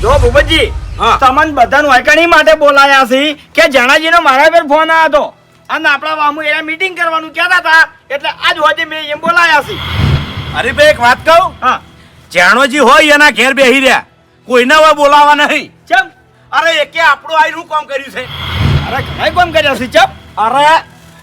જો ભૂપતજી હા. તમને બધાનું હકણી માટે બોલાયા છે કે જણાજીનો મારા પર ફોન આવ્યો હતો અને આપણા વામુ એના મીટિંગ કરવાનું કહેતા હતા એટલે આજ હોજે મેં એમ બોલાયા છે. હરીભાઈ એક વાત કહું, હા જાણોજી હોય એના ઘેર બેહી રહ્યા, કોઈને હવે બોલાવા નહીં. ચમ અરે એકે આપણું આયનું કામ કર્યું છે. અરે ઘણા કોમ કર્યા છે ચમ. અરે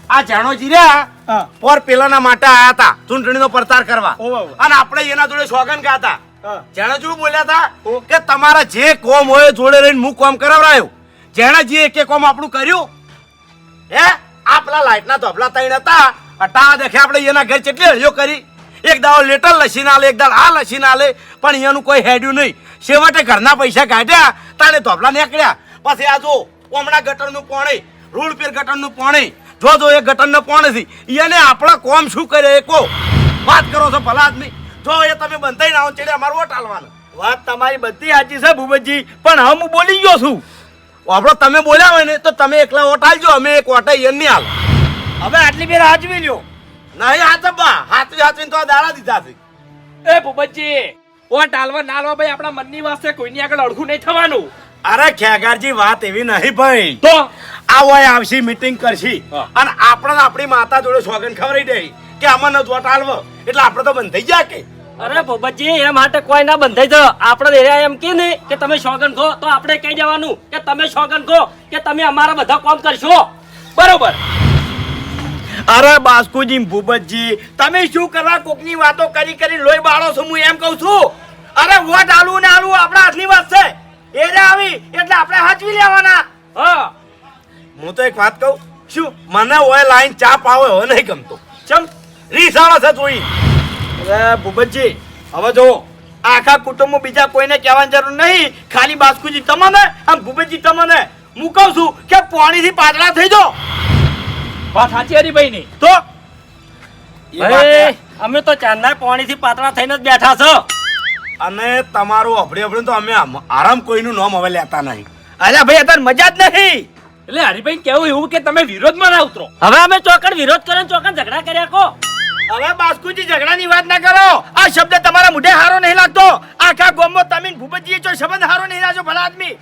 આ જાણોજી રહ્યા હા પર પેલાના માટે આયા હતા ચૂંટણીનો પ્રચાર કરવા, ઓહો. અને આપણે એના જોડે સોગન ગાતા. હા. જાણોજી બોલ્યા હતા કે તમારા જે કોમ હોય જોડે રહીને હું કોમ કરાવરાયો. જાણાજી એકે કોમ આપણું કર્યું હે? આપણા લાઈટના ધોબલા તૈણ હતા, અટા દેખે આપણે એના ઘર કેટલી હળીઓ કરી. એક દાડો લેટર લસીને આલે, એક દાડો આ લસીને આલે, પણ એનું કોઈ હેડ્યું નહીં. છેવટે ઘરના પૈસા કાઢ્યા તાણે ધોબલા નીકળ્યા. પછી આ જો ઓમણા ગટરનું પાણી, રોડ પર ગટરનું પાણી, જો એ ગટરનું પાણી છે એને આપણા કોમ શું કરે એ કો વાત કરો છો ભલા આદમી. જો એ તમે બંધાઈને આવો ચડે અમારું વોટ આલવાનું. વાત તમારી બધી સાચી છે ભૂપતજી, પણ હવે હું બોલી ગયો છું. આપણો તમે બોલ્યા હોય ને તો તમે એકલા વોટ આલજો, અમે એક વોટ એને નહીં હાલ. હવે આટલી બેર હાચવી લ્યો. નહીં હાચબા, હાચવીને તો આ દાડા દીધા છે. એ ભૂપતજી ઓ ટાલવા નાલવા ભાઈ આપણા મનની વાત છે, કોઈની આગળ અડખું નહીં થવાનું. અરે ખેગારજી વાત એવી નહીં ભાઈ. તો આ હોય આવશી મીટિંગ કરશી હા. અને આપણને આપણી માતા જોડે સોગન ખવડાવી દે કે અમને જ વોટ આલવો, એટલે આપણે તો બંધ થઈ ગયા કે. અરે ભૂપતજી એ માટે કોઈ ના બંધાઈ છે. આપણે એરિયા એમ કે ને કે તમે સોગન ખો તો આપણે કહી જવાનું કે તમે સોગન ખો કે તમે અમારા બધા કામ કરશો. બરોબર. અરે બાસ્કુજી ભૂપતજી તમે શું કરવા કોકની વાતો કરી કરી લોહી બાળો છો? હું એમ કહું છું અરે વોટ આલવું ને આલવું આપણા હાથની વાત છે. એને આવી એટલે આપણે હાચવી લેવાના. હા હું તો એક વાત કહું, શું મને હોય લાઈન ચા પાવે હવે નહીં ગમતો. ચમ રીસાળો છે જોઈ. અરે ભૂપતજી હવે જો આખા કુટુંબમાં બીજા કોઈને કહેવાની જરૂર નહીં, ખાલી બાસ્કુજી તમને આમ ભૂપતજી તમને હું કહું છું કે પાણીથી પાતળા થઈ જાઓ. વાત સાચી હરીભાઈ ની. તો એ વાત એ અમે તો ચાંદના પાણીથી પાતળા થઈને જ બેઠા છો. અને તમારું અભડે તો અમે આરામ કોઈનું નામ હવે લેતા નહીં. અરે ભાઈ અત્યારે મજા જ નહીં. એટલે હરીભાઈ કેવું એવું કે તમે વિરોધમાં ના ઉતરો. હવે અમે ચોકડ વિરોધ કરે ને ચોકડ ઝઘડા કર્યા કો. હવે બાસ્કુજી ઝઘડાની વાત ના કરો. આ શબ્દ તમારા મોઢે હારો નહીં લાગતો. આખા ગામમાં તમે ને ભૂપતજીએ જો સંબંધ હારો નહીં લાગ્યો ભલા આદમી.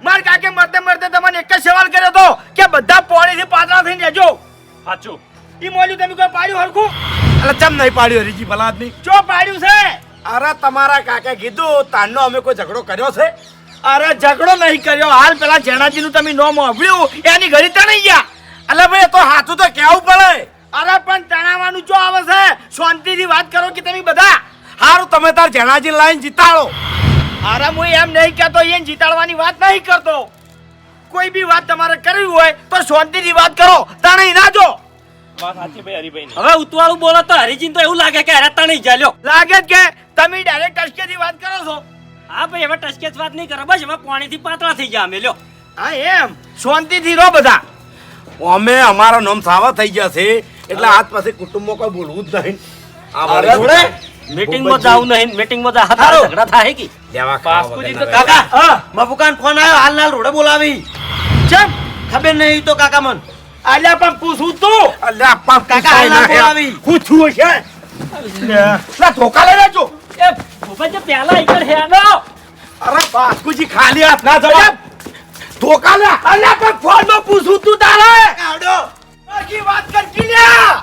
માર કાકે મરતે મરતે તમને એક જ સવાલ કર્યો તો કે બધા પાણીથી પાતળા થઈને રહેજો. સાચું. ઈ મોલ્યું તમે કોઈ પાડ્યું હરખું? એટલે ચમ નહીં પાડ્યું હરીજી ભલા આદમી? ચો પાડ્યું છે? અરે તમારા કાકે કીધું તારનો અમે કોઈ ઝઘડો કર્યો છે? અરે ઝઘડો નહીં કર્યો. હાલ પેલા જેણાજીનું તમે નામ સાંભળ્યું એની ઘડી તણાઈ ગયા. એટલે ભાઈ એ તો સાચું તો કેવું પડે. અરે પણ તણાવવાનું જો આવે છે. શાંતિથી વાત કરો કે તમે બધા. હારું તમે તાર જણાજી લાઈન જીતાડો. અરે હું એમ નહીં કહેતો એને જીતાડવાની વાત નહીં કરતો. કોઈ બી વાત તમારે કરવી હોય તો શાંતિથી વાત કરો, તણાઈ ના જો. વાત સાચી ભાઈ હરીભાઈ ની. હવે ઉતવાળું બોલો તો હરીજીને તો એવું લાગે કે અરે તણી ચાલ્યો. લાગે જ કે તમે ડાયરેક્ટ ટચકેથી વાત કરો છો. હા ભાઈ હવે ટચકેચ વાત નહીં કરો, બસ હવે પાણીથી પાતળા થઈ ગયા અમે લ્યો. હા એમ શાંતિથી રહો બધા. અમે અમારા નામ સાવા થઈ ગયા છે એટલે આજ પછી કુટુંબમાં કોઈ બોલવું જ નહીં. આ અરે વળી જોડે મીટિંગમાં જાવું નહીં, મીટિંગમાં જા હારું. ઝઘડા થાય કે. દેવા બાસ્કુજી તો ખાવા કાકા. હા મફુકાન ફોન આવ્યો હાલ નાલ રોડે બોલાવી. ચમ ખબર નહીં તો કાકા મન આલ્યા પણ પૂછું તું. અલ્યા પાપ કાકા હાલ ના બોલાવી. હું છું છે લા ધોકા લઈ લેજો. એ ભૂપતજી પહેલા ઈકડ હેડો. અરે બાસ્કુજી ખાલી હાથ ના જવાબ ધોકા લે. અલ્યા પણ ફોનમાં પૂછું તું તારે. આખી વાત કરકી લ્યા.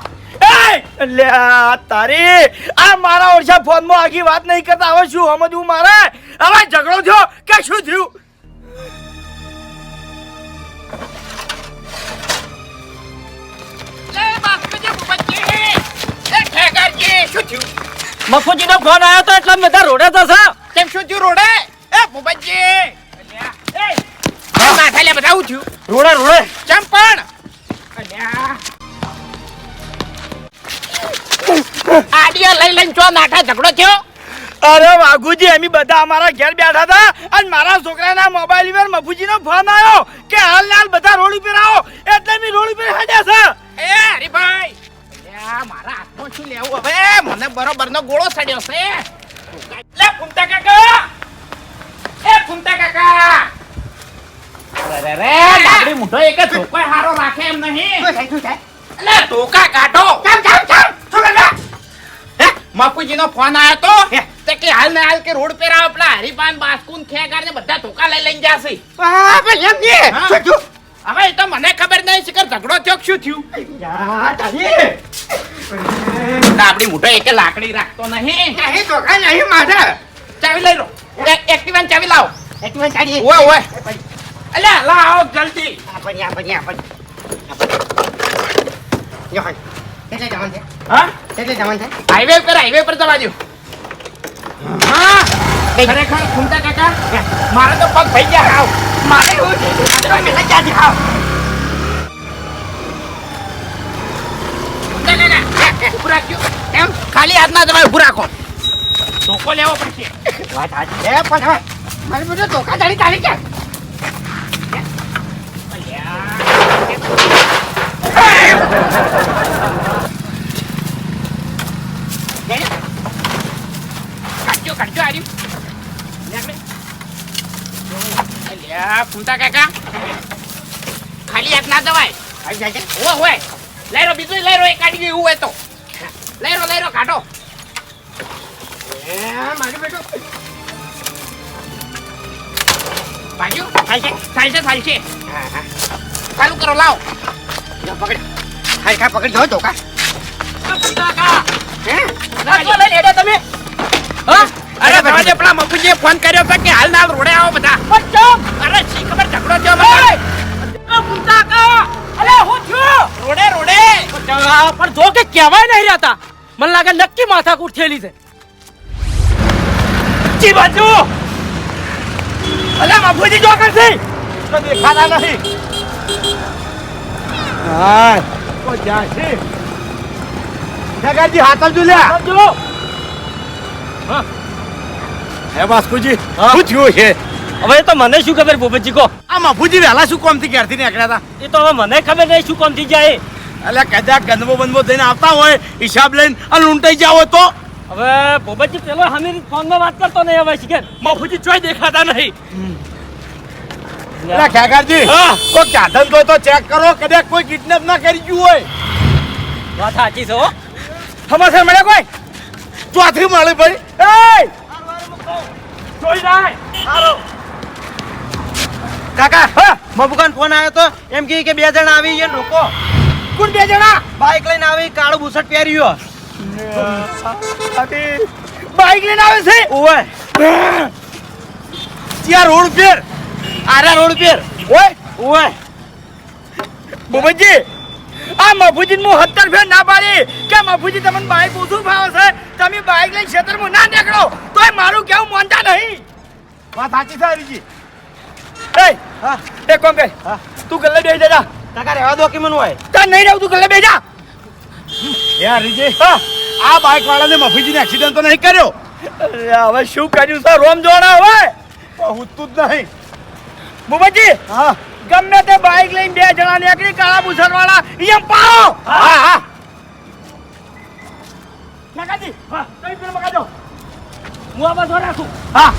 એ અલ્યા તારી આ મારા ઓરછા ફોનમાં આખી વાત નહીં કરતા. હવે શું સમજવું મારે? હવે ઝઘડો થયો કે શું થયું? મફુજીનો ફોન આવ્યો તો એટલે બધા રોડે જશે. કેમ શું થયું રોડે? એ ભૂપતજી અલ્યા એ માથા લે બધા થયું. રોડે રોડે કેમ પણ અલ્યા આડિયા લઈ લઈને ચો નાઠા ઝઘડો થયો. અરે વાઘુજી અમે બધા અમારા ઘેર બેઠા હતા અને મારા છોકરાના મોબાઈલ પર મફુજીનો ફોન આવ્યો કે હાલ હાલ બધા રોડ ઉપર આવો એટલે મેં રોડ ઉપર હેડ્યા છે. એ હરીભાઈ અલ્યા મારા હાથમાં શું લેવું હવે? મને બરોબરનો ગોળો સડ્યો છે. લે ફૂમતા કાકા, એ ફૂમતા કાકા. અરે રે લાકડી મુઠો એક જ ધોકો હારો રાખે એમ નહીં. લે ધોકા કાઢો. ચમ ચમ ચમ શું કરે? હે બાપુજીનો ફોન આવ્યો તો તે કે હાલ ને હાલ કે રોડ પર આવો પેલા હરીપાન બાસ્કુન ખેગાર ને બધા ધોકા લઈ જાશે. પણ એમ કે હા. હવે એ તો મને ખબર નહીં શિખર ઝઘડો થયો કે શું થયું. યાર તારી આપડી મોઢો એકે લાકડી રાખતો નહીં. નહીં ધોકા નહીં મારે ચાવી લઈ લો. એક્ટિવા ની ચાવી લાવો. એકમાં તારી ઓય ઓય અલ્યા લાવો જલ્દી. હા હાઈવે પર જવા દો. હા ખરેખર ખૂંટા કાકા મારે તો પગ ભઈ ગયા હાવ. મારે એવું છે પેલા ક્યાંથી હાવ. ખૂંટા કાકા ઉભું રાખજો. એમ ખાલી હાથ ના જવાય. ઉભું રાખો. ધોકો લેવો પડશે. વાત સાચી છે પણ હવે મારી બધું ધોકાધારી તારી કે કાઢજો આર્યું. અલ્યા ફૂંટા કાકા ખાલી હાથ ના દવાય. હોય લઈ રો બીજું લઈ રો. એ કાઢી ગયું એવું હોય તો લઈ રો કાઢો. મારી બેટો બાજુ ચાલશે. ચાલુ કરો લાવો. પકડ ખાઈ પકડ જો ધોકા તમે અરે ભવાજી પેલા મફુજીએ ફોન કર્યો હતો કે હાલ ના રોડે આવો બધા. અરે શી ખબર ઝઘડો થયો મને. રોડે પણ જો કે કહેવાય નહીં રહેતા. મને લાગે નક્કી માથાકૂટ થયેલી છે. જી બાજુ અલા બાપુજી જો કરશે તો દેખાતા નહીં. હા ઓ જાશે જગાજી હાથ આપજો લે. જો હે બાસ્કુજી હા? શું થયું છે? હવે એ તો મને શું ખબર ભૂપતજી કહો. આ મફુજી વહેલા શું કોમથી ઘેરથી નીકળ્યા હતા? એ તો હવે મને ખબર નહીં શું કામ થઈ જાય. એટલે કદાચ ગંદમો બંદમો થઈને આવતા હોય હિસાબ લઈને અને લૂંટાઈ જાવ તો હવે ભૂપતજી પેલો હમીર ફોનમાં વાત કરતો નહીં હવે શીખે. મફુજી ચોય દેખાતા નહીં. એટલે ખેગારજી હા. કોઈ સાધન તો ચેક કરો કદાચ કોઈ કિડનેપ ના કરી ગયું હોય. વાત સાચી છે હો. સમાચાર મળે કોઈ ચોથી મળે ભાઈ. એ જોઈ જાય. કાકા હા મફુકાન ફોન આવ્યો તો એમ કે બે જણા આવી એને રોકો. કોણ બે જણા બાઈક લઈને આવી કાળું બુશર્ટ પહેર્યું. બાઈક લઈને આવે છે ઓય ત્યાં રોડ પર આરા રોડ પર. ઓય ઓય બુબજી આ મફુજી હું 70 ફેર ના પાડી કે મફુજી તમને બાઈક ઓછું ભાવે છે તમે બાઈક લઈને ક્ષેત્રમાં ના નીકળો તોય મારું કેવું માનતા નહીં. વાત સાચી છે હરીજી. એ હા એક કામ કર હા. તું ગલ્લે બેસી જા. કાકા રહેવા દો કે મને હોય. તાર નહીં રહું તું ગલ્લે બેસી જા. હે હરીજી આ બાઈક વાળાને મફુજીને એક્સિડન્ટ તો નહીં કર્યો? અરે હવે શું કર્યું છે રોમ જોણા હવે પૂછતું જ નહીં. બુબજી હા ગમે તે બાઈક લઈને બે જણા નીકળી કાળા બુસર વાળા એમ પાડો. હા હા કાકાજી હા તમે પેલો મગાજો. હું આ બધો રાખું. હા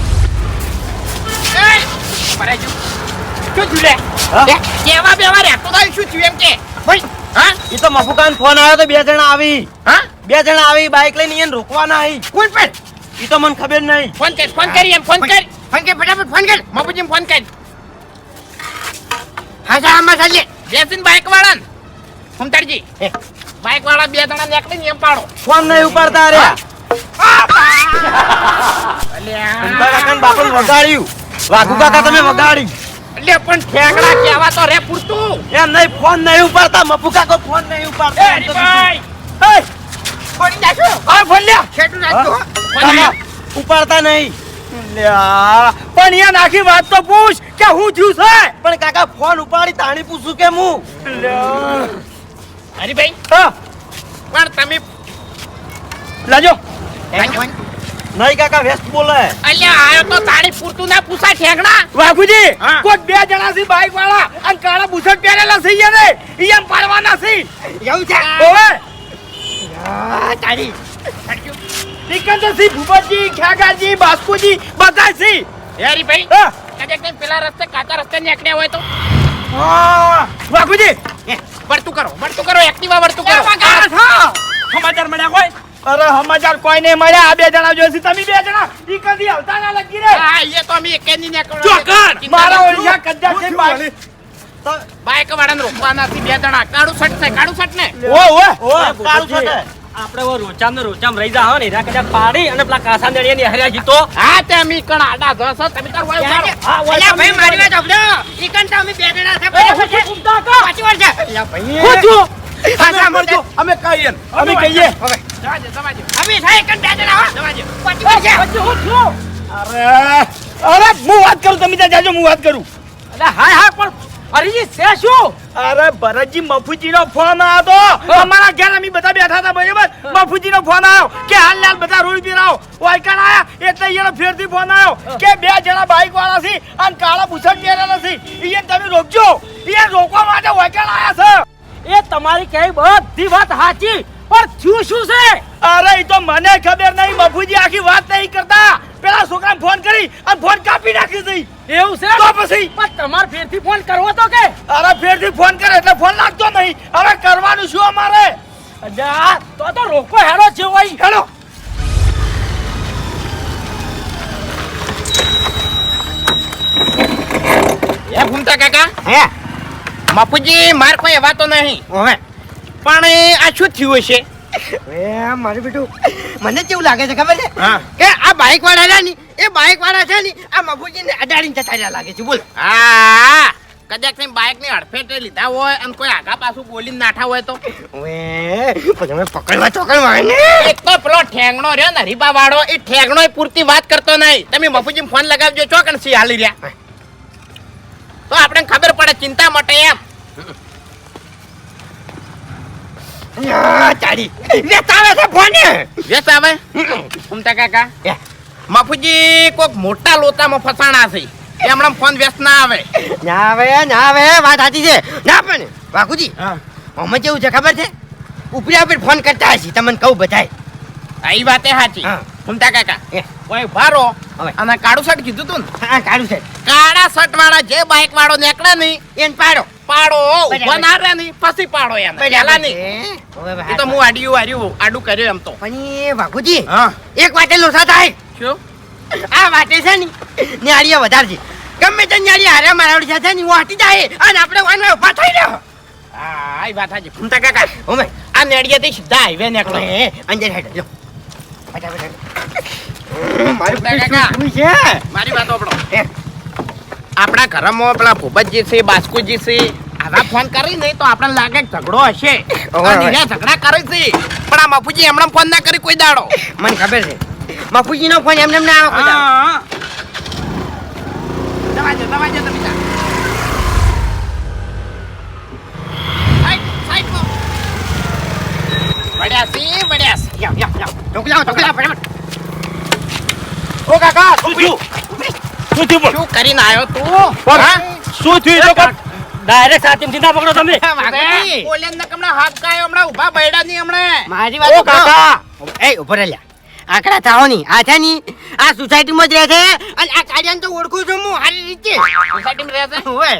શું થયું લે? હા? કેવા બેવા રહેતો થાય શું થયું એમ કે ભાઈ. હા એ તો મફુકાન ફોન આવ્યો તો બે જણા આવી. હા બે જણા આવી બાઈક લઈને એને રોકવાના આવી. કોણ પણ એ તો મને ખબર નહીં. ફોન કરી ફટાફટ ફોન કર મફુજી ફોન કર. હા જા આમાં ચાલજે જેસિન બાઈક વાળા ને ફૂમતાડજી બાઈક વાળા બે જણા નીકળીને એમ પાડો. ફોન નહીં ઉપાડતા રહ્યા. અલ્યા કાકાને બાપુને વગાડ્યું. વાઘુ કાકા તમે વગાડ્યું. એટલે પણ ઠેકડા કેવા તો રે પૂરતું. એમ નહીં ફોન નહીં ઉપાડતા. મફુ કાકો ફોન નહીં ઉપાડતા. એમ તો કીધું. એ ફોડી નાખો. આ ફોન લ્યા છેટું નાખજો. ફોન કાકા, નાખ. ઉપાડતા નહીં. લ્યા પણ અહીંયા નાખી વાત તો પૂછ કે હું થયું છે. પણ કાકા ફોન ઉપાડી તાણી પૂછું કે હું. લ્યા. હરીભાઈ હા પણ તમે લાજો નહીં કાકા વેસ્ટ બોલે. અલ્યા આયો તો તાળી પૂરતું ના પૂછાય ઠેકડા. વાઘુજી હા. કોઈ બે જણા છે બાઈક વાળા અને કાળા બુશર્ટ પહેરેલા છે યાર એમ પાડવાના છે એવું છે ઓવે તાળી સિકંદરજી ભૂપતજી ખ્યાગાજી બાસ્કુજી બધા છે હરીભાઈ હા કદાચ તમે પેલા રસ્તે કાચા રસ્તે નીકળ્યા હોય તો હા વાઘુજી વળતું કરો એક્ટિવા વળતું કરો. હા સમાચાર મળ્યા કોઈ અરે સમાચાર કોઈ નહીં મળ્યા. આ બે જણા જોઈશે, તમે બે જણા ઈ કદી હલતા ના લગી રે. હા એ તો અમે એકે ની ને કરો ચોકડ મારા ઓળિયા કદ્દા છે બાઈ. બાઈક વાળાને રોકવાના છે બે જણા. કાળું શર્ટ છે, કાળું શર્ટ ને. ઓ ઓ કાળું છે. આપણે વો રોચામ ને રોચામ રહી જા હો ને એના કદાચ પાડી અને પેલા કાસા દેડિયા ની હર્યા જીતો. હા તે અમે કણ આડા ધોસો તમે તાર વયો મારો. હા, ઓય અલ્યા ભાઈ તમે મારી વાત સાંભળો. ઈકન તો અમે બે જણા છે. પાછી વાર છે. અલ્યા ભાઈ. હું છું. પાછા મળજો અમે કહીએ અમે કહીએ. જવા દે, જવા દે. અમે છે ઈકન બે જણા હો. જવા દે. પાછી વાર છે. અરે હું વાત કરું, તમે ત્યાં જાજો, હું વાત કરું. અરે હા હા પણ હરીજી છે શું? અરે ભરતજી, મફુજી નો ફોન આવ્યો તો અમારા ઘેર અમે બધા બેઠા હતા બરાબર. મફુજી નો ફોન આવ્યો કે હાલ બધા રોડ પર આવો. વાયકણ આયા એટલે અહીંયા ફેરથી ફોન આવ્યો કે બે જણા બાઈક વાળા છે અને કાળા બુશર્ટ પહેરેલા છે, ઈ તમે રોકજો. ઈ રોકવા માટે વાયકણ આયા છે. એ તમારી કઈ બધી વાત સાચી પણ થયું શું છે? અરે ઈ તો મને ખબર નહીં. મફુજી આખી વાત નહીં કરતા, પેલા છોકરાને ફોન કરી અને ફોન કાપી નાખી દઈ. એવું છે? તો પછી પણ તમારે ફેરથી ફોન કરવો તો કે? અરે ફેરથી ફોન કરે એટલે ફોન લાગતો નહીં. હવે કરવાનું શું અમારે? અજા તો રોકો હેડો છે હોય. હેલો. એ ભૂમતા કાકા, હે બાપુજી માર કોઈ એવા તો નહીં. ઓવે. પણ આ શું થયું હશે? એ મારું બેટું મને કેવું લાગે છે ખબર છે હા. કે આ બાઈક વાળા છે ને એ બાઈક વાળા છે ને આ મફુજીને અડાડીને જતા રહ્યા લાગે છે. બોલ. હા કદાચ તમે બાઈક ની હડફેટે લીધા હોય અને કોઈ આગા પાછું બોલીને નાઠા હોય તો. ઓવે પછી અમે પકડવા ને એક તો પેલો ઠેંગણો રહ્યો ને રીબા વાળો, એ ઠેંગણો પૂરતી વાત કરતો નહીં. તમે મફુજી ફોન લગાવજો, ચોકણ સી હાલી રહ્યા તો આપણે ખબર પડે ચિંતા માટે એમ. ચાડી વેચાવે છે ફોન. વ્યસ્ત આવે ઉમતા કાકા, મફુજી કોક મોટા લોતામાં ફસાણા છે. એ હમણાં ફોન વ્યસ્ત ના આવે. ના આવે વાત સાચી છે. ના પણ વાઘુજી અમે કેવું છે ખબર છે ઉપરી ઉપર ફોન કરતા હશે તમને કહું બધાય. આ ઈ વાતે સાચી. હા. ઉમતા કાકા એ. ઓય ભારો હવે. અને કાળું શર્ટ કીધું તું ને, હા કાઢું છે કાળા શર્ટ વાળા જે બાઈક વાળો નીકળે નહીં એને પાડો. પાડો બરાબર. ઉભો ના રહે નહીં પછી પાડો એને પહેલા નહીં. એ તો હું આડું કર્યું એમ તો. પણ એ વાઘુજી હા એક વાતે લોસા થાય. શું? આ વાતે છે ને ન્યાળીએ વધારજે. ગમે તે ન્યાળી હારે મારાવડી છે ને વાટી જાય અને આપણે વાનમાં ઉભા થઈ રહ્યો. હા ઈ વાત સાચી. ઉમતા કાકા ઓમે આ નેડિયાથી સીધા હાઈવે નીકળો. અંદર હેડ લો ઉમતા કાકા છે મારી વાત સાંભળો. એ. આપણા ઘરમાં પેલા ભૂપતજી છે, બાસ્કુજી છે, આવા ફોન કરી નહીં તો આપણને લાગે કે ઝઘડો હશે. અને ઈ ઝઘડા કરે છે પણ આ બાપુજી હમણાં ફોન ના કરી કોઈ દાડો. મને ખબર છે મફુજીનો ફોન એમને ના આવે કોઈ દાડો. હા દવા દે તમે જા. સાઈડમાં. વળ્યાસી. ઢોકલા ફટાફટ. ઓ કાકા, શું થયું? શું થયું પણ? શું કરીને આવ્યો તું? હા? શું થયું એ તો કહો. ડાયરેક્ટ સાચીમથી ના પકડો તમે. વાઘુજી બોલ્યા ને હમણાં હાથ કાયો હમણાં ઊભા બૈડા ની હમણાં. મારી વાત ઓ કાકા, એ ઉભો રહે લ્યા. આકડા થાઓ ની આ છે ની આ સોસાયટીમાં જ રહે છે અને આ કાડિયાને તો ઓળખું છું હું સારી રીતે. સોસાયટીમાં રહે છે? ઓય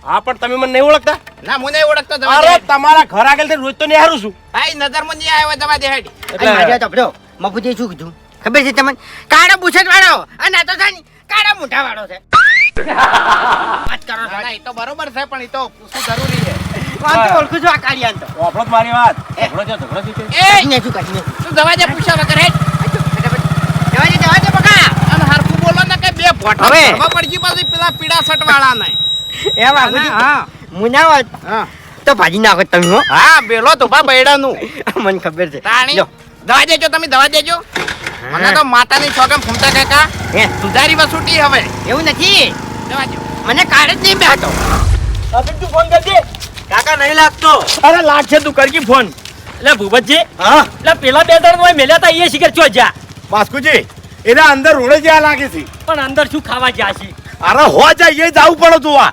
હા પણ તમે મને નહીં ઓળખતા. ના હું નહીં ઓળખતો. જવા અરે દે. તમારા ઘર આગળ રોજ તો નહીં હારું છું. ભાઈ નજરમાં નહીં આવ્યો. જવા દે હેડ. અને મારી વાત સાંભળો મફુજીએ શું કીધું ખબર છે તમને? કાળો બુશર્ટ વાળો અને આ તો છે ને કાળા મોઢા વાળો છે. વાત કરો છો. ના, એ તો બરોબર છે પણ એ તો પૂછવું જરૂરી છે. હું આમ તો ઓળખું છું આ કાડિયાને તો. વાપરો જ મારી વાત. ઝઘડો છે. એ કાઢીને શું કાઢીને તું જવા દે પૂછ્યા વગર હેડ. જવા દે બકા. અને હરખું બોલો ને કે બે ભોટા હવે. ભરવા પડજી પાછી પેલા પીળા શર્ટ વાળા ને. એ વાઘુજી હા મુનાવત હા તો ભાજી નાખો તમે હો. હા બેલો તો ભા બૈડા નું મને ખબર છે. તાણી લ્યો. દવા દેજો તમે દવા દેજો. મને તો માતાની છોકમ ફૂમતા કાકા હે, સુધારી વસૂટી હવે એવું નથી દવા દો. મને કાઢ જ નહીં બેહતો. હવે તું ફોન કરજે. કાકા નહીં લાગતો. અરે લાગશે, તું કરજી ફોન. એટલે ભૂપતજી હા એટલે પેલા બે ત્રણ હોય મેલ્યા તા એ શિખર ચો જા બાસ્કુજી એના અંદર રોડે જ્યાં લાગે છે. પણ અંદર શું ખાવા ગયા છે? અરે હો જાય એ જવું પડે તું આ.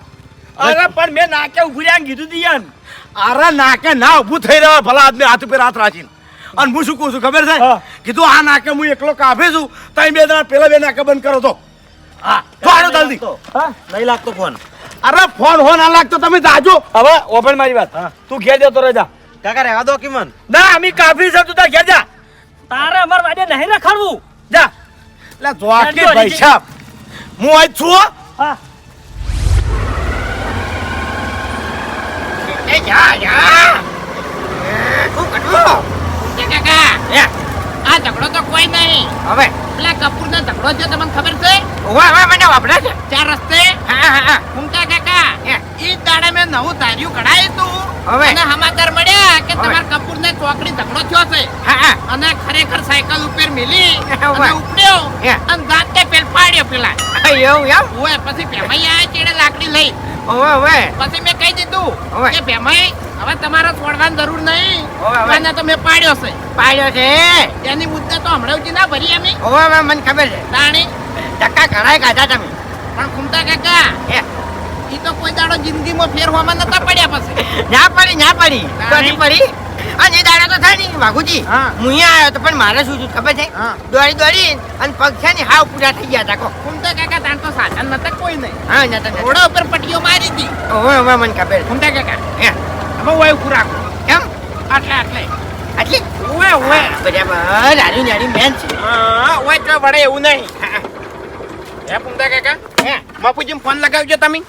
અરે પણ મેં નાકે ઉભી રહ્યા કીધું તું યાર. અરે નાકે ના ઊભું થઈ રહ્યો ભલા આદમી હાથ ઉપર હાથ રાખીને. અને હું શું કહું છું ખબર છે? હા. કીધું આ નાકે હું એકલો કાફે છું તઈ બે જણા પેલા બે નાકે બંધ કરો તો. હા તો આનો જલ્દી. હા નહીં લાગતો ફોન. અરે ફોન હો ના લાગતો તમે જાજો. હવે ઓપન મારી વાત. તું ઘેર જતો રહેજા. કાકા રહેવા દો કિમન. ના અમે કાફી છે, તું તાર ઘેર જા. તારે અમાર વાડે નહીં રખાડવું. જા લે જોકી હેડજો, ભાઈ હજી. સાહેબ હું આજ છું હો. હા એ જા જા શું કરવું ફૂમતા કાકા હે આ ઝઘડો તો કોઈ નહીં હવે પેલા કપૂરનો ઝઘડો છે તમને ખબર છે ઓવા મને વાપરે છે ચાર રસ્તે હા હા હા ફૂમતા કાકા હે. ઈ દાડે મેં નવું ધાર્યું કઢાયું તું હવે. અને સમાચાર મળ્યા કે હવે. તમારા કપૂરને ચોકડી ઝઘડો થયો છે હા હા અને ખરેખર સાયકલ ઉપર મિલી હવે. અને ઉપડ્યો હે. અને જાતે પેલ પાડ્યો પેલા એવું એમ ઓય પછી ભેમાઈ આયા ચેડે લાકડી લઈ ઓવે ઓવે પછી મેં કહી દીધું હવે. કે ભેમાઈ હવે તમારે છોડવાની જરૂર નહીં હવે. અને તો મેં પાડ્યો છે પાડ્યો છે એની મુદ્દત તો હમણાં સુધી ના ભરી અમે ઓવે ઓવે મને ખબર છે તાણી ધક્કા ઘણાય કાઢા તમે પણ ફૂમતા કાકા હે ઈ તો કોઈ દાડો જિંદગીમાં ફેર હોવામાં નતા પડ્યા પછી ના પડી તો નહીં પડી અને એ દાડા તો થાય નહીં વાઘુજી હા. હું અહીંયા આવ્યો તો પણ મારે શું થયું ખબર છે હા. દોડી અને પગ છે ને હાવ પૂરા થઈ ગયા હતા કો ફૂમતા કાકા તાણ તો સાધન નતા કોઈ નહીં હા નતા ઘોડા ઉપર પટ્ટીઓ મારી હતી ઓવે ઓવે મને ખબર છે ફૂમતા કાકા હે હવે ઓય ઉભું રાખો કેમ આટલે આટલે આટલી ઓય ઓય બરાબર નાની નાની બેન છે હા ઓય તો વડે એવું નહીં હે ફૂમતા કાકા હે બાપુજી ફોન લગાવજો તમે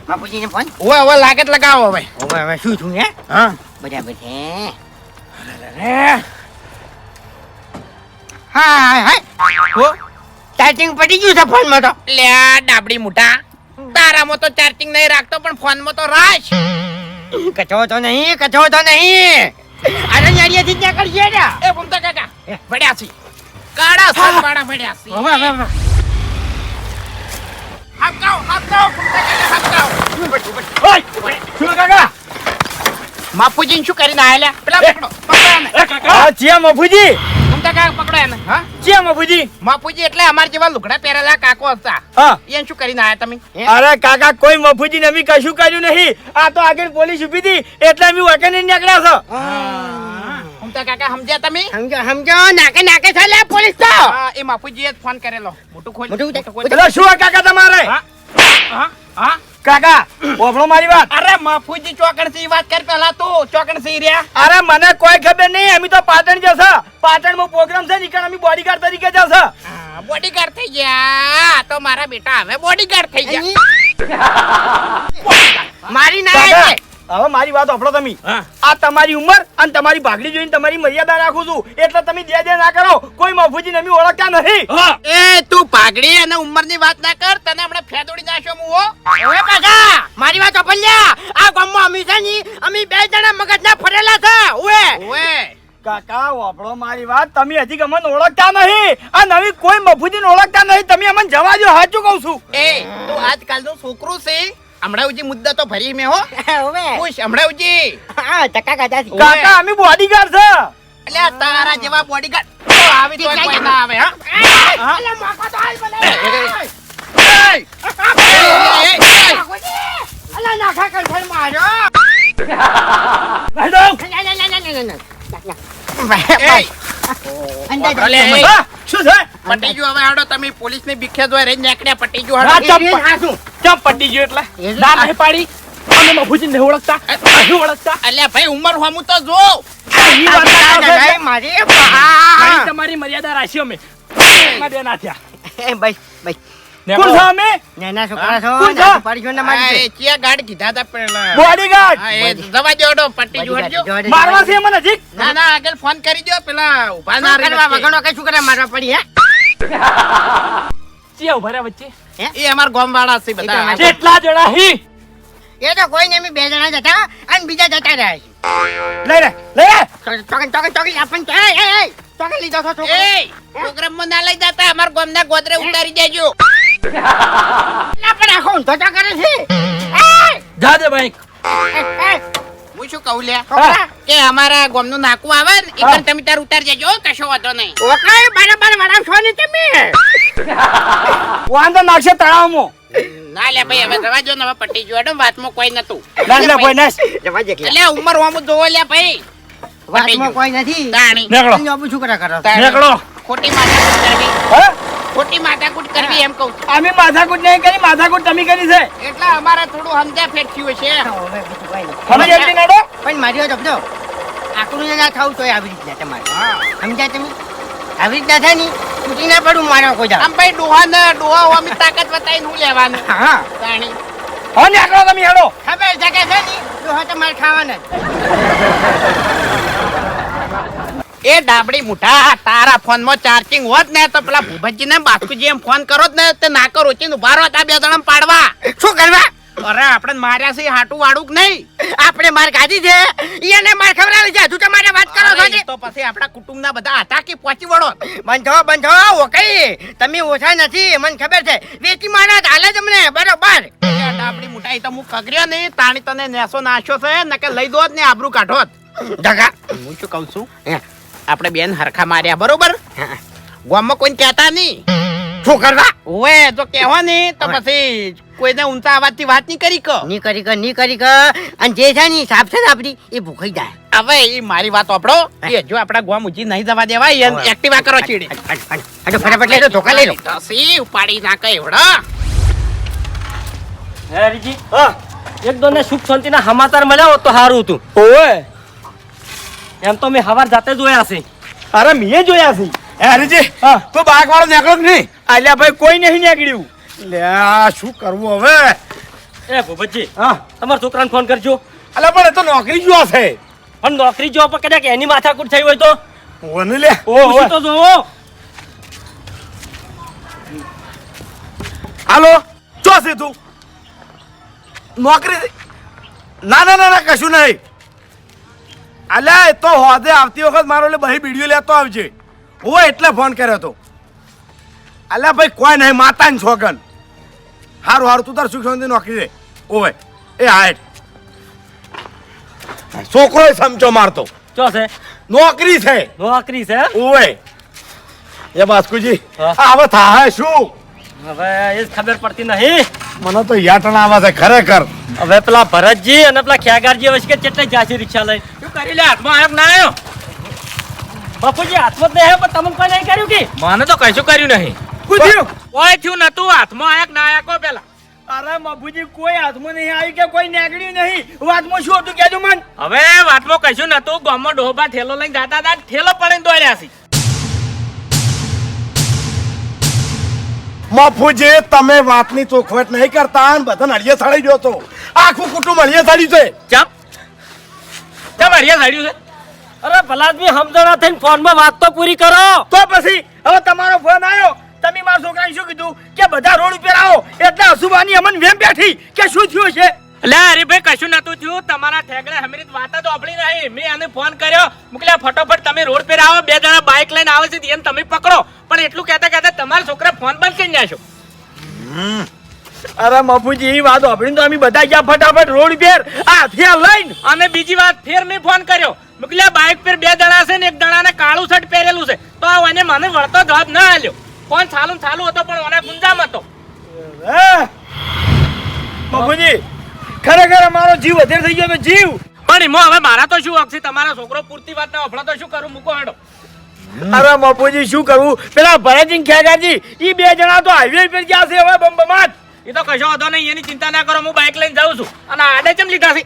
બાપુજીને ફોન ઓય હવે લાગે જ લગાવો હવે ઓવે હવે શું થયું હે હા બરાબર છે હે હા હા હો ચાર્જિંગ પડી ગયું છે ફોનમાં તો લે આ ડાબડી મોટા તારામાં તો ચાર્જિંગ નહીં રાખતો પણ ફોનમાં તો રાખ કચો તો નહીં અરે યારિયાથી જ ના કરશે ને એ ફૂમતા કાકા પડ્યા છે કાળા સન વાળા પડ્યા છે હવે હવે હાપકાઓ ફૂમતા કાકા હાપકાઓ શું કાકા બાપુજી શું કરીને આયેલા પેલા પકડો એને હા ચિયા મફુજી ફૂમતા કાકા પકડો એને હા ચિયા મફુજી બાપુજી એટલે અમાર જેવા લુગડા પહેરેલા કાકો હતા હા એને શું કરીને આયા તમે અરે કાકા કોઈ મફુજી ને અમે કશું કર્યું નહીં આ તો આગળ પોલીસ ઉભી હતી એટલે અમે વકીને નીકળ્યા છો ફૂમતા કાકા સમજ્યા તમે સમજો નાકે છે લે પોલીસ તો હા એ બાપુજીએ જ ફોન કરેલો મોટું ખોલ મોટું ખોલ. એટલે શું આ કાકા તમારે હા હા હા કાકા ઓભળો મારી વાત અરે બાપુજી ચોકણસી વાત કર પેલા તું ચોકણસી રહ્યા અરે મને કોઈ ખબર નહીં અમે તો પાટણ જશે પાટણમાં પ્રોગ્રામ છે નીકળ અમે બોડીગાર્ડ તરીકે જશે બોડીગાર્ડ થઈ ગયા તો મારા બેટા હવે બોડીગાર્ડ થઈ ગયા મારી ના કાકા, છે હવે મારી વાત સાંભળો તમે હા. આ તમારી ઉંમર અને તમારી ભાગડી જોઈને તમારી મર્યાદા રાખું છું એટલે તમે દે ના કરો કોઈ મફુજી અમે ઓળખતા નહીં એ તું પાઘડી અને ઉંમરની વાત ના કર તને હમણાં ફેદોડી નાખ્યો હું હો ઓવે કાકા મારી વાત સાંભળ્યા આ ગામમાં અમે છે ને અમે બે જણા મગજના ફરેલા છે ઓવે ઓએ કાકા વાપડો મારી વાત તમે હજી અમને ઓળખતા નહીં આ નવી કોઈ મફુજીને ઓળખતા નહીં તમે અમને જવા દો સાચું કહું છું એ તું આજકાલનું છોકરું છે હમણાં ઉજી મુદ્દા તો ભરી મેં હો ઓવે ખુશ હમણાં ઉજી હા ધક્કા કાઢા છે કાકા અમે બોડીગાર્ડ છે એટલે તારા જેવા બોડીગાર્ડ આવી તો કોઈ ના આવે હા અલા મોકો તો હાલ બને અલા નાખા કર ફળ માર્યો ભલે, એ. હા, શું છે પટી ગયું હવે હાડો તમે પોલીસ ની બીખે જોઈ રહી નીકળ્યા પટી ગયું હા, હાડો ચમ પટી ગયો એટલે ના નહીં પાડી અમે મફુજી નહીં ઓળખતા નહીં ઓળખતા અલ્યા ભાઈ ઉંમર હોમું તો જો ઈ વાત ના કરશો. મારી ભાઈ, તમારી મર્યાદા રાખી અમે એમાં બે ના થયા બસ બસ કોણ છો અમે નાના છોકરા છો કોણ છો? નાનું પાડી છો ને આ મારી એ ચિયા ગાડ કીધા તા પેલા બોડીગાર્ડ હા એ દવા જોડો પટ્ટી જોડજો મારવા છે મને નજીક ના ના આગળ ફોન કરી દો પેલા ઉભા ના રહી કરવા વચ્ચે. વગરનો કઈ શું કરે મારવા પડી હે ચિયા ઉભા રહ્યા વચ્ચે એ અમાર ગામ વાળા છે બધા એ તો કેટલા જણા હી એ તો કોઈ ને અમે બે જણા જતા અને બીજા જતા રહ્યા છે. લઈ લે ચોકન આપણને ચોકન લીધો છો છોકરો એ પ્રોગ્રામ માં ના લઈ જતા અમાર ગામ ના ગોદરે ઉતારી દેજો પણ આખો ઊંધો તો કરે છે જા દે ભાઈ હું શું કહું લ્યા છોકરા કે અમારા ગામ નું નાકું આવે ને એ પણ તમે તાર ઉતાર જજો હો, કશો વાંધો નહીં ઓકાય બરાબર વડાવશો ને તમે વાંધો નાખશે તળાવમાં ના લે ભાઈ હવે જવા જો ને હવે પટી જોડો વાતમાં કોઈ નતું નાખ લે ભાઈ નાખ જવા દે કે એટલે ઉંમર હોમું જોવો લ્યા ભાઈ વાતમાં કોઈ નથી તાણી નીકળો તમે આબુ શું કરે કરો તાણી. નીકળો ખોટી માથાકૂટ કરવી હા ખોટી માથાકૂટ કરવી એમ કહું છું. અમે માથાકૂટ નહીં કરી માથાકૂટ તમે કરી છે એટલે અમારે થોડું સમજ્યા ફેર થયું છે હવે બીજું કોઈ નહીં. તમે જલ્દી નડો પણ મારી વાત સમજો આકરું ના થવું તોય આવી રીતના તમારે સમજાય તમે આવી રીતના થાય ને તૂટી ના પડું મારો કોઈ આમ ભાઈ ડોહા ઓમી તાકાત બતાવીને હું લેવાનું હા તાણી હો નીકળો તમે હેડો ખબર છે કે છે ને ડોહા તો મારે ખાવાના જ. એ ડાબડી મુઠા તારા ફોનમાં ચાર્જિંગ હોત ને તો પેલા ભૂપતજી ને બાસ્કુજી એમ ફોન કરો જ ને તે ના કરો છે ઉભા રહો તા બે જણા પાડવા શું કરવા અરે આપણે માર્યા છે હાટું વાળું કે નહીં આપણે માર ખાધી છે એને માર ખવડાવી છે તું તમારે વાત કરો છો અરે ને ઈ તો પછી આપણા કુટુંબના બધા હતા કે પહોંચી વળો બંધો ઓકઈ તમે ઓછા નથી મને ખબર છે વેચી મારા હાલે જ અમને બરોબર ડાબડી મુઠા ઈ તો હું કગર્યો નહીં તાણી તને નેસો નાશ્યો છે ને કે લઈ દો જ ને આબરૂ કાઢો જગા હું શું કહું છું આપણે બેન હરખા માર્યા બરોબર ગામમાં કોઈને કહેતા નહીં શું કરવા ઓએ જો કહેવા નહીં તો પછી કોઈને ઊંચા અવાજથી વાત નહીં કરી કો ની કરી ક અને જે છે ને સાપ છે ને આપડી એ ભૂખાઈ જાય હવે ઈ મારી વાત આપડો એ જો આપડા ગામ ઉજી નહીં જવા દેવાય એને એક્ટિવા કરો ચીડી અડો ફટાફટ લઈ લો ધોકા લઈ લો તસી ઉપાડી નાખે એવડા હે હરીજી હા એક દોને સુખ શાંતિના સમાચાર મળ્યા હોત તો સારું હતું. ઓય એમ તો મેં હવાર જાતે જોયા છે. અરે મેં જોયા છે હે હરીજી હા તો બાઈક વાળો નીકળો કે નહીં અલ્યા ભાઈ કોઈ નહીં નીકળ્યું લે આ શું કરવું હવે એ ભૂપતજી હા તમારા છોકરાને ફોન કરજો. અલા પણ એ તો નોકરી જો છે પણ નોકરી જો પણ કદાચ એની માથાકૂટ થઈ હોય તો ઓને લે પૂછી તો જોવો. હાલો ચો છે તું નોકરી ના ના ના ના કશું નહીં અલ્યા એ તો હોદે આવતી વખત મારો એટલે બહી વિડીયો લેતો આવજે હું એટલે ફોન કર્યો હતો અલ્યા ભાઈ કોઈ નહીં માતાની છોકન હારું હારું તું તાર સુખ શાંતિ નોકરી દે ઓવે એ હાઈટ છોકરો સમજો મારતો ચો છે નોકરી છે નોકરી છે. ઓવે એ બાસ્કુજી હા. આ હવે થાય શું હવે એ જ ખબર પડતી નહીં. મને તો યાટણ આવે છે ખરેખર હવે પેલા ભરતજી અને પેલા ખ્યાગારજી વચ્ચે કેટલી જાસી રિક્ષા લઈ શું કરી લે હાથમાં આવ્યો કે ના આવ્યો બાપુજી હાથમાં જ નહીં પણ તમને કોઈ નહીં કર્યું કે મને તો કશું કર્યું નહીં પૂછ્યું કોઈ થયું નતું હાથમાં આયા કે ના આયા કો પેલા અરે મફુજી કોઈ હાથમાં નહીં આવ્યું કે કોઈ નીકળ્યું નહીં વાતમાં શું હતું કેજો મન હવે વાતમાં કશું નતું ગામમાં ડોહબા ઠેલો લઈને જાતા હતા ઠેલો પડીને દોડ્યા છે મફુજી તમે વાતની ચોખવટ નહીં કરતા અને બધાને અળિયે સળી ગયો તો આખું કુટુંબ અળિયે સળી છે ચમ ચમ હરિયા સાડ્યું છે અરે ભલાદમી સમજણા થઈને ફોનમાં વાત તો પૂરી કરો. તો પછી હવે તમારો ફોન આવ્યો તમે મારા છોકરાને શું કીધું કે બધા રોડ ઉપર આવો એટલે અસુબાની અમન વેમ બેઠી કે શું થયું છે લે હરીભાઈ કશું નતું થયું તમારા ઠેગડે હમરી વાત તો આપણી નહીં મેં આને ફોન કર્યો મોકલ્યા ફટોફટ તમે રોડ પર આવો બે જણા બાઇક લઈને આવે છે એને તમે પકડો પણ એટલું કહેતા તમારા છોકરા ફોન બંધ કરી નાખ્યો અરે મફુજી એ વાત સાંભળીને તો અમે બધા ગયા ફટાફટ રોડ ઉપર આ હથિયાર લઈને અને બીજી વાત ફેર મેં ફોન કર્યો મોકલ્યા બાઇક પર બે જણા છે ને એક જણાને કાળું શર્ટ પહેરેલું છે તો મને વળતો જવાબ ના આલ્યો ફોન ચાલુ હતો પણ ઓને ગુંજામ હતો હે મફુજી ખરેખર અમારો જીવ વધેર થઈ ગયો તો જીવ પણ એમાં હવે મારા તો શું હક છે તમારા છોકરો પૂરતી વાત ના વફળો તો શું કરું મૂકો હેડો અરે મફુજી શું કરવું પેલા ભરતજી ખેગાજી ઈ બે જણા તો હાઈવે પર ગયા છે હવે બંબમાટ એ તો કશો વાંધો નહીં એની ચિંતા ના કરો હું બાઇક લઈને જાઉં છું અને આડે ચમ લીધા છે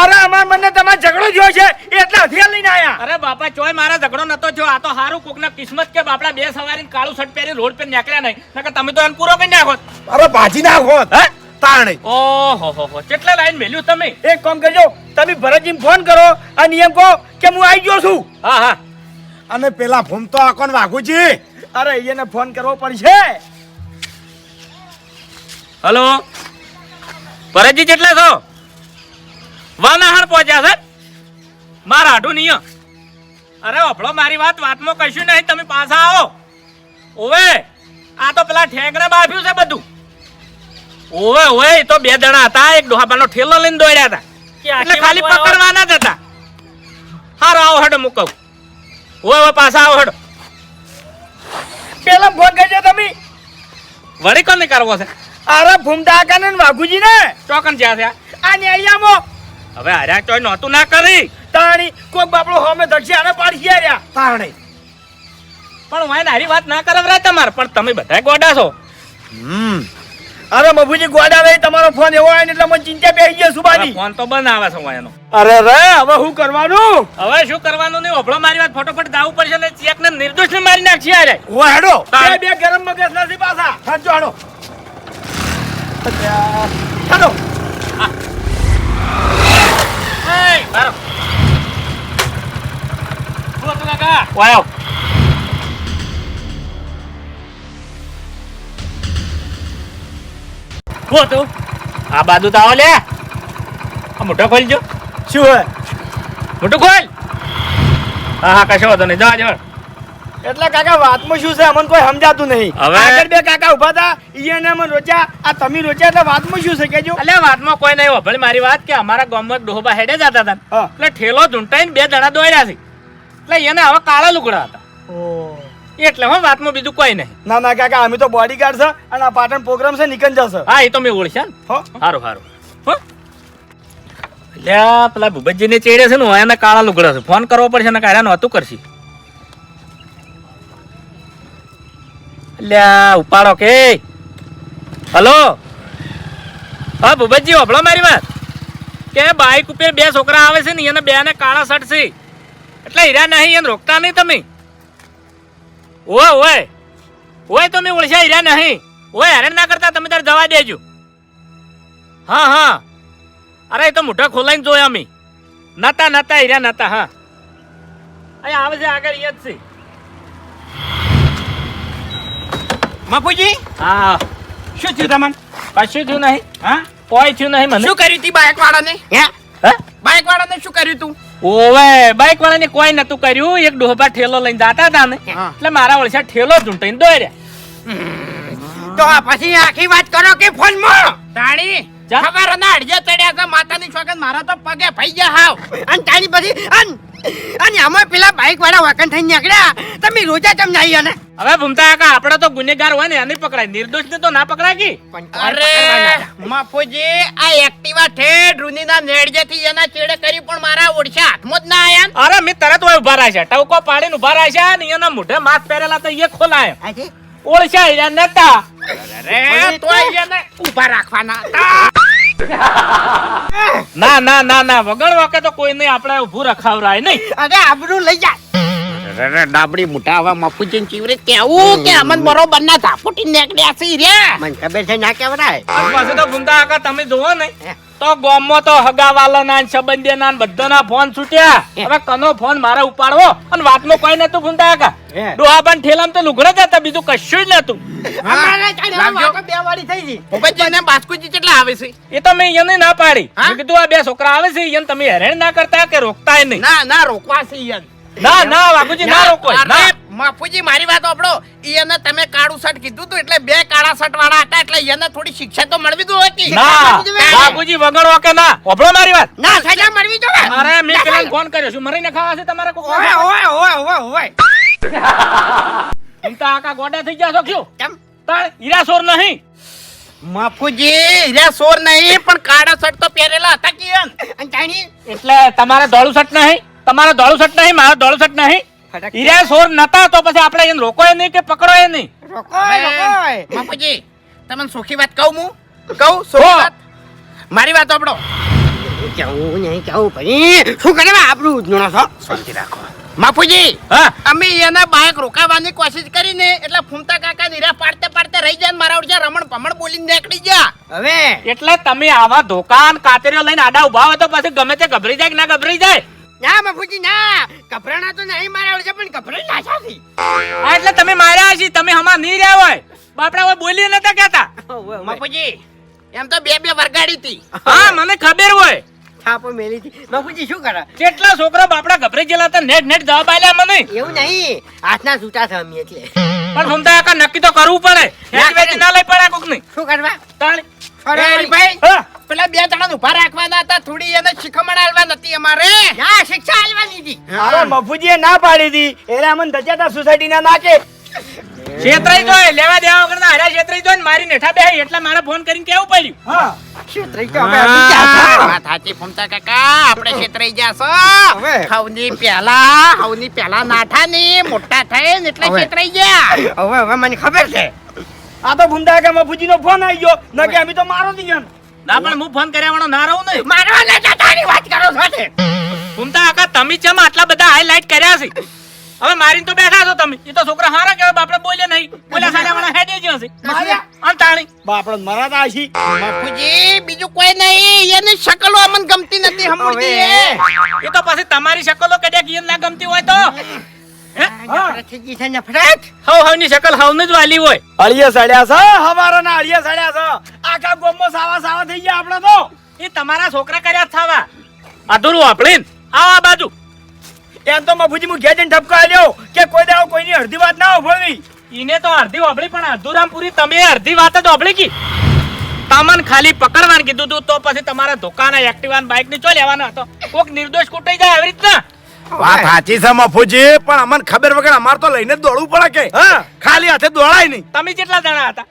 અરે અમાર મને તમારો ઝઘડો થયો છે એટલે હથિયાર લઈને આયા અરે બાપા ચોય મારા ઝઘડો નતો થયો આ તો હારું કોકના કિસ્મત કે બાપડા બે સવારીને કાળું શર્ટ પહેરી રોડ પર નીકળ્યા નહીં નકર તમે તો એને પૂરો કરી નાખો અરે ભાજી નાખો હે તાણે ઓહો હો કેટલા લાઈન મેલ્યું તમે એક કામ કરજો તમે ભરતજીને ફોન કરો અને એમ કહો કે હું આવી ગયો છું હા હા અને પેલા ફોન તો આકોન વાઘુજી અરે એને ફોન કરવો પડશે હલો ભરતજી કેટલા છો વાનાહાર પહોંચ્યા સર મારા હાડું નહીં અરે ઓફળો મારી વાતમાં કશું નહીં તમે પાછા આવો ઓવે આ તો પેલા ઠેકડા બાફ્યું છે બધું ઓવે ઓવે એ તો બે જણા હતા એક ડોહાબાનો ઠેલો લઈને દોડ્યા હતા કે આખી એટલે ખાલી વાત પકડવાના જ હતા હારો આવો હેડો મૂકવ ઓવે ઓવે પાછા આવો હેડો પેલા ફોન કરજો તમે વળી કોને કરવો છે અરે ભૂમતા કાકા ને વાઘુજી ને ચોકન જ્યાં છે આ ન્યાયામાં હવે હર્યા ચોય નહોતું ના કરી તાણી કોઈ બાપડો હોમે ધડશે આને પાડી રહ્યા તાણે પણ વાય હારી વાત ના કરાવરાય તમારે પણ તમે બધા ગોડા છો અરે મફુજી ગોડા નહીં, તમારો ફોન એવો આવે ને એટલે મને ચિંતા બેસી ગઈ સુબાની. ફોન તો બંધ આવે છે એનો. અરે રે હવે શું કરવાનું? હવે શું કરવાનું નહીં, ઓભળો મારી વાત, ફટોફટ દાવું પડશે ને ચેક ને નિર્દોષ ને મારી નાખશે યાર. ઓ હેડો બે ગરમ મગજ નથી પાછા. સાચો હેડો હેડો. એય, બારો. શું હતું કાકા? વાયો. શું હતું? આ બાજુ તો આવો લે. આ મોટો ખોલજો. શું હે? મોટું ખોલ. હા હા, કશો વાંધો નહીં, જવા જવા. એટલે કાકા વાતમાં શું છે અમને કોઈ સમજાતું નહીં. હવે? આગળ બે કાકા ઉભા હતા, ઈયાને અમને રોચ્યા, આ તમે રોચ્યા, એટલે વાતમાં શું છે કેજો? અલ્યા વાતમાં કોઈ નહીં, ઓભળ મારી વાત, કે અમારા ગામમાં એક ડોહબા હેડે જતા હતા. હા. એટલે ઠેલો ઝૂંટાઈને 2 જણા દોડ્યા છે. એટલે એને હવે કાળા લુગડા હતા. એટલે હો વાતમાં બીજું કોઈ નહીં. ના ના કાકા અમે તો બોડીગાર્ડ છે અને આ પાટણ પ્રોગ્રામ છે નિકંજ છે. હા, એ તો મેં ઓળખ્યા ને. હો સારું સારું. હો અલ્યા પેલા ભૂપતજી ને ચેડે છે ને એને કાળા લુગડા છે. ફોન કરવો પડશે ને કાઢ્યા નહોતું કરશે. અલ્યા ઉપાડો કે. હલો હા ભૂપતજી, હોભળો મારી વાત, કે બાઈક ઉપર 2 છોકરા આવે છે ને એને 2 ને કાળા શર્ટ છે. એટલે હીરા નહીં, એને રોકતા નહીં તમે. ઓય ઓય ઓય, તમે ઓળખ્યા હીરા નહીં. ઓય હેરાન ના કરતા, તમે તાર જવા દેજો. હા હા, અરે એ તો મોઢા ખોલાઈને જોયા અમે. નતા હીરા નતા. હા અહીંયા આવે છે આગળ, ઈ જ છે. મફુજી હા, શું થયું તમને? કશું થયું નહીં. હા, કોઈ થયું નહીં મને. શું કર્યું તી બાઇક વાળાને? હે હે? બાઇક વાળાને શું કર્યું તું? ઓવે બાઈક વાળાને કોઈ નતું કર્યું. એક ડોહબા ઠેલો લઈને જાતા હતા ને, હા. એટલે મારા ઓળશા ઠેલો ઝૂંટાઈને દોડ્યા. તો આ પછી આખી વાત કરો કે ફોનમાં? તાણી જા. ખબર ના અડજે ચડ્યા છે માતાની છોકન, મારા તો પગે ફઈ ગયા હાવ. અને તારી પછી અને આમાં પેલા બાઈક વાળા વાકન થઈને નીકળ્યા, તમે રોજા ચમ જાય અને હવે ભૂમતા કાકા, આપણે તો ગુનેગાર હોય ને એને પકડાય, નિર્દોષ ને તો ના પકડાય કે. અરે મફુજી, આ એક્ટિવા ઠેડ રૂનીના નેડજેથી એના ચેડે કરી પણ મારા ઓળશા હાથમાં જ ના આયા. અરે મેં તરત હોય ઉભા રાખ્યા, ટવકો પાડીને ઉભા રાખ્યા ને એના મોઢે માસ્ક પહેરેલા તો એ ખોલાયો. આજે ઓળશા હીરા નતા. અરે તો એને ઊભા રાખવાના. ના ના ના ના, વગર વાકે તો કોઈ નહીં, આપણે ઊભું રખાવરાય નહીં. અરે આબરૂ લઈ જા. અરે ડાબડી મોટા હવે મફુજી ચીવરે કેવું કે અમન બરોબર ના ધાપુટી નીકળ્યા છે રે. મને ખબર છે ના કેવરાય. અને પાછું તો ભૂમતા કાકા તમે જોવો ને તો ગામમાં તો હગાવાલાના ને સંબંધીના ને બધાના ફોન છૂટ્યા. હવે કનો ફોન મારે ઉપાડવો, અને વાતમાં કોઈ નતું ભૂમતા કાકા. ડોહા પણ ઠેલામાં તો લુગડા જ હતા, બીજું કશું જ નતું. અમારે ચાલે લાવજો. વાતો 2 વાળી થઈ ગઈ. ભૂપતજી ને બાસ્કુજી કેટલા આવે છે? એ તો મેં એને ના પાડી. હા? મેં કીધું આ 2 છોકરા આવે છે એને તમે હેરાન ના કરતા કે રોકતા નહીં. ના ના રોકવા છે ઈયન. ના ના વાઘુજી ના રોકો. અરે, ના મફુજી મારી વાત સાંભળો. ઈયને તમે કાળું શર્ટ કીધું તું એટલે 2 કાળા શર્ટ વાળા હતા એટલે ઈયને થોડી શિક્ષા તો મળવી જોઈએ હતી. ના વાઘુજી વગર કે ના, હોભળો મારી વાત. ના સજા મળવી જોઈએ. અરે મેં પેલા ફોન કર્યો છું, મરીને ખાવા છે તમારે કોક. ઓય ઓય ઓય ઓય ઓય. ભૂમતા કાકા ગોડા થઈ ગયા છો ક્યો? કેમ? તાણ હીરાસોર નહીં. મફુજી રે સોર નહીં પણ કાળા શર્ટ તો પહેરેલા હતા કે ઈયન. અને તાણી એટલે તમારે ધોળું શર્ટ નહીં, તમારે ધોળું શર્ટ નહીં, મારે ધોળું શર્ટ નહીં. ફટક. હીરાસોર નતા તો પછી આપણે એને રોકોય નહીં કે પકડોય નહીં. રોકોય રોકોય. મફુજી તમને સુખી વાત કહું હું? કહું સુખી વાત? મારી વાત સાંભળો. કેવું નહીં કેવું ભાઈ શું કરવા આબરૂ ઉજનો છો? શાંતિ રાખો. મફુજી હા અમે એના બાઇક રોકાવાની કોશિશ કરીને એટલે ફૂમતા કાકા નીરા પાડતે પાડતે રહી જાય ને મારા ઓળખે રમણ ભમણ બોલીને નીકળી ગયા. હવે એટલે તમે આવા ધોકાન કાતરીઓ લઈને આડા ઉભા હોય તો પછી ગમે તે ગભરાઈ જાય કે ના ગભરાઈ જાય. ના બાપુજી ના ગભરાણા તો નહીં મારા છે પણ ગભરાઈ નાખ્યા છે. હા, એટલે તમે માર્યા છે, તમે હમણાં નહીં રહ્યા હોય. બાપડા હોય બોલી નતા કહેતા. મફુજી એમ તો 2 વરગાડી હતી. હા મને ખબર હોય. છાપો મેલી હતી. બાપુજી શું કરે? કેટલા છોકરા બાપડા ગભરાઈ ગયેલા હતા, નેટ નેટ જવાબ આલ્યા મને. એવું નહીં હાથના છૂટા છે અમે એટલે. પણ ભમતા કાકા નક્કી તો કરવું પડે. હેઠ વેચ ના લઈ પડે કોક નહીં. શું કરવા? તાણ. અરે હરીભાઈ, હા. પેલા 2 જણા ઉભા રાખવાના હતા થોડી એને શીખમણ આલવા નથી અમારે. ના શિક્ષા આલવાની હતી. અરે મફુજીએ ના પાડી હતી એટલે અમને ધજાતા સોસાયટી ના નાખે. છેતરાઈ જોય, લેવા દેવા વગર હારા છેતરાઈ જોય ને મારી નેઠા બેહી એટલે મારે ફોન કરીને કેવું પડ્યું. હા ક્ષેત્રઈ તો આપણે આપી ગયા હતા. વાત સાચી ફૂમતા કાકા આપણે છેતરાઈ ગયા હવે? છો. હવની પહેલા નાઠા ની મોટા થાય ને એટલે હવે? છેતરાઈ ગયા. હવે મને ખબર છે. આ તો ભૂમતા કે મફુજી નો ફોન આવી ગયો ન કે અમે તો મારો દી ગયા ના પણ હું ફોન કર્યા વાળો ના રહું ને. મારવા ના તારી વાત કરો છો તે. ઘૂમતા કાકા તમે ચમ આટલા બધા હાઈલાઈટ કર્યા છે? હવે મારીને તો બેઠા છો તમે. એ તો છોકરા હારા કહેવાય, બાપડે બોલે નહીં. બોલ્યા સાડા વાળા હેડે જ હશે. માર્યા અંતાણી બાપડો મરાતા હશી. બાપુજી બીજું કોઈ નહીં, એની શકલો અમને ગમતી નથી હમુરજી એ તો પછી તમારી શકલો કદાચ ઈયન ના ગમતી હોય તો નફરત થઈ ગઈ છે, નફરત. હવ ની શકલ હવને જ વાલી હોય. અળિયા સડ્યા છે હવારના અળિયા સડ્યા છે. આખા ગોમમાં સાવા સાવા થઈ ગયા આપણે તો. એ તમારા છોકરા કર્યા જ થાવા. અધૂરું વાપરીને આવો આ બાજુ. એમ તો મફુજી હું ઘેર જઈને ઠપકો આલ્યો કે કોઈ દાડો કોઈની અડધી વાત ના ઉભળવી. ઈને તો અડધી વાપરી પણ અધૂરામપુરી તમે અડધી વાત જ વાપરી કી. તમને ખાલી પકડવાનું કીધું તું તો પછી તમારા દુકાને એક્ટિવા બાઇક ની ચો લેવાનો હતો. કોક નિર્દોષ કૂટાઈ જાય આવી રીતના. વાત સાચી છે મફુજી, પણ અમને ખબર વગર અમારે તો લઈને જ દોડવું પડે કે હા ખાલી હાથે દોડાય નહીં. તમે કેટલા જણા હતા?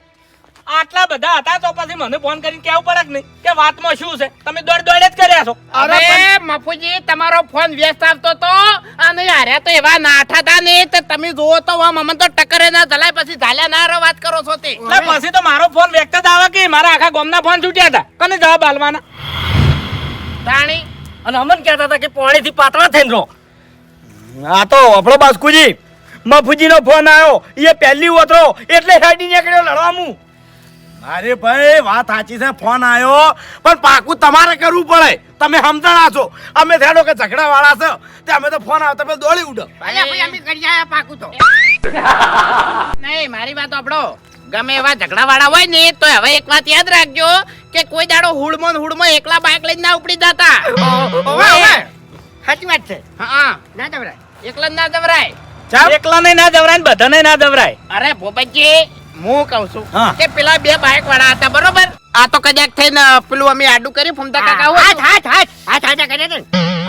આટલા બધા હતા તો પછી મને ફોન કરીને કહેવું પડે કે નહીં કે વાતમાં શું છે? તમે દોડ જ કર્યા છો. અરે મફુજી તમારો ફોન વ્યસ્ત આવતો તો અને હાર્યા તો એવા નાઠા હતા ને તે તમે જુઓ તો આમ અમને તો ટકરે ના જલાય પછી ઝાલ્યા ના રો વાત કરો છો તે. એટલે પછી તો મારો ફોન વ્યક્ત જ આવે કે મારા આખા ગામના ફોન છૂટ્યા હતા. કને જવાબ આલવાના? તાણી અને અમન કહેતા હતા કે પાણીથી પાતળા થઈને રહો. આ તો આપણો બાસ્કુજી મફુજી નો ફોન આવ્યો એ પહેલી ઉતરો એટલે હેડી નીકળ્યો લડવામું. અરે ભાઈ વાત સાચી છે, ફોન આવ્યો પણ પાકું તમારે કરવું પડે. તમે સમજણા છો, અમે થેડો કે ઝઘડા વાળા છે તે અમે તો ફોન આવતા પેલા દોડી ઉડો. ભાઈ અમે કરી આયા પાકું તો. નહીં મારી વાત આપણો ગમે એવા ઝઘડા વાળા હોય ને તો હવે એક વાત યાદ રાખજો કે કોઈ દાડો હુડમો એકલા બાઇક લઈને ના ઉપડી જતા. સાચી વાત છે. હા ના જવરાય. એકલા જ ના જવરાય. એકલાને ના જવરાય ને બધાને ના જવરાય. અરે ભોપતજી હું કહું છું હા. કે પેલા બે બાઇક વાળા હતા બરોબર. આ તો કદાચ થઈને પેલું અમે આડું કર્યું ફૂમતા કાકા હોય હાથ હાથ હાથ હાથ હાથ કરે છે.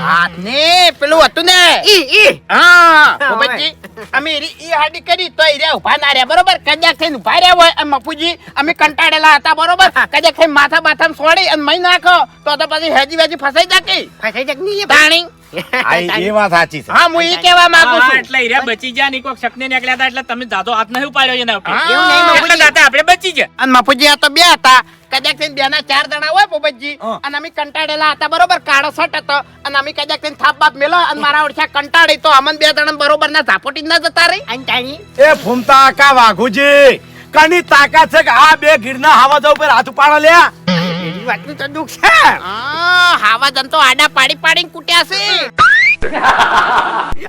હાથ ને પેલું હતું ને ઈ હા ભોપતજી અમે ઈ હાડી કરી તો ઈ ઉભા ના રહ્યા બરોબર. કદાચ થઈને ઉભા રહ્યા હોય અને મફુજી અમે કંટાળેલા હતા બરોબર. કદાચ થઈને માથા બાથા સોડી અને મહી નાખો તો પછી હેજી વેજી ફસાઈ જાકે ફસાઈ જક નહીં એ તાણી. એ વાત સાચી છે. હા હું ઈ કહેવા માંગુ હા, છું. એટલે હીરા બચી ગયા ની કોક શકને નીકળ્યા હતા એટલે તમે જાતો હાથ નહીં ઉપાડ્યો એના ઉપર. હા, એવું નહીં, એટલે જાતે આપણે બચી ગયા. અને મફુજી આ તો બે હતા. કદાચ થઈને બે ના ચાર જણા હોય ભોપતજી અને અમે કંટાળેલા હતા બરોબર. કાળો શર્ટ હતો અને અમે કદાચ થઈને થાપ બાપ મેલો અને મારા ઓળખ્યા કંટાળી તો અમન બે જણા બરોબર ના ઝાપોટી ના જતા રહી. અંતાણી એ ફૂમતા કા વાઘુજી કની તાકાત છે કે આ બે ગીરના હાવા જવું પર હાથ ઉપાડો લ્યા. એની વાતનું તો દુઃખ છે. હાવા જન તો આડા પાડી પાડીને કૂટ્યા છે.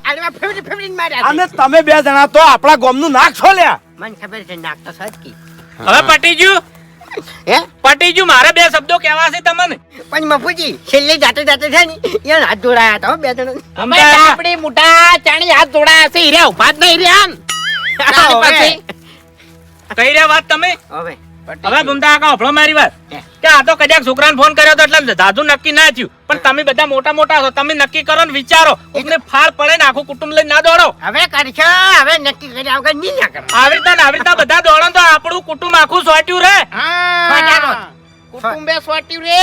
આલવા ફેવરી માર્યા અને તમે બે જણા તો આપણા ગામનું નાક છો લ્યા. મને ખબર છે નાક તો સજકી. હવે પટીજુ હે પટીજુ મારે બે શબ્દો કહેવા છે તમને. પણ મફુજી છેલ્લે જાતે જાતે છે ને એને હાથ જોડાયા હતા હો બે જણ. અમે આપણી મોટા ચાણી હાથ જોડાયા છે. હીરા ઉભા જ નહીં રહ્યા ને. ચાલી પાસે. કહી રહ્યા વાત તમે. હવે હવે બુમતા કાકા હોભળો મારી વાત કે આ તો કદાચ છોકરાને ફોન કર્યો તો એટલે દાદુ નક્કી ના થયું. પણ તમે બધા મોટા મોટા છો, તમે નક્કી કરો ને વિચારો. કોકને ફાળ પડે ને આખું કુટુંબ લઈને ના દોડો. હવે કરશો. હવે નક્કી કર્યા વગર નહીં ના કરો. આવી રીતના બધા દોડો તો આપણું કુટુંબ આખું સોટ્યું રહે. હા. કુટુંબે સોટ્યું રે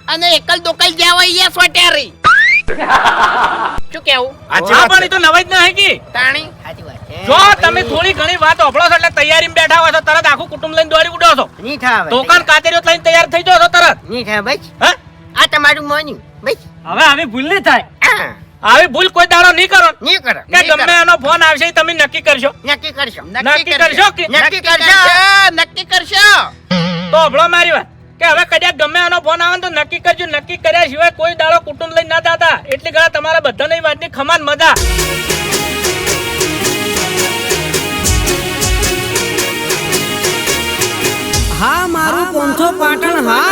અને એકલ દોકલ જ્યાં હોય એ સોટ્યા રહી. શું કેવું? સાચી હા વાત પણ છે. એ તો નવાઈ જ નહીં કી. તાણી સાચી વાત છે. જો તમે થોડી ઘણી વાત હોભળો છો એટલે તૈયારીમાં બેઠા હોય તો તરત આખું કુટુંબ લઈને દોડી ઉડો છો. નહીં થાય હવે. દુકાન કાતરીઓ લઈને તૈયાર થઈ જાઓ છો તરત. નહીં થાય ભાઈ. હે? આ તમારું મોર્નિંગ ભાઈ. હવે આવી ભૂલ નહીં થાય. હા, આવી ભૂલ કોઈ દાડો નહીં કરો નહીં કરો. કે ગમે એનો ફોન આવશે એ તમે નક્કી કરશો. નક્કી કરશો. નક્કી કરશો કે નક્કી કરશો. નક્કી કરશો. તો હોભળો મારી વાત કે હવે કદાચ ગમે એનો ફોન આવે ને તો નક્કી કરજો. નક્કી કર્યા સિવાય કોઈ દાડો કુટુંબ લઈને ના દાતા. એટલી ઘણા તમારા બધાની વાતની ખમાન મજા. હા મારું પોંથો પાટણ હા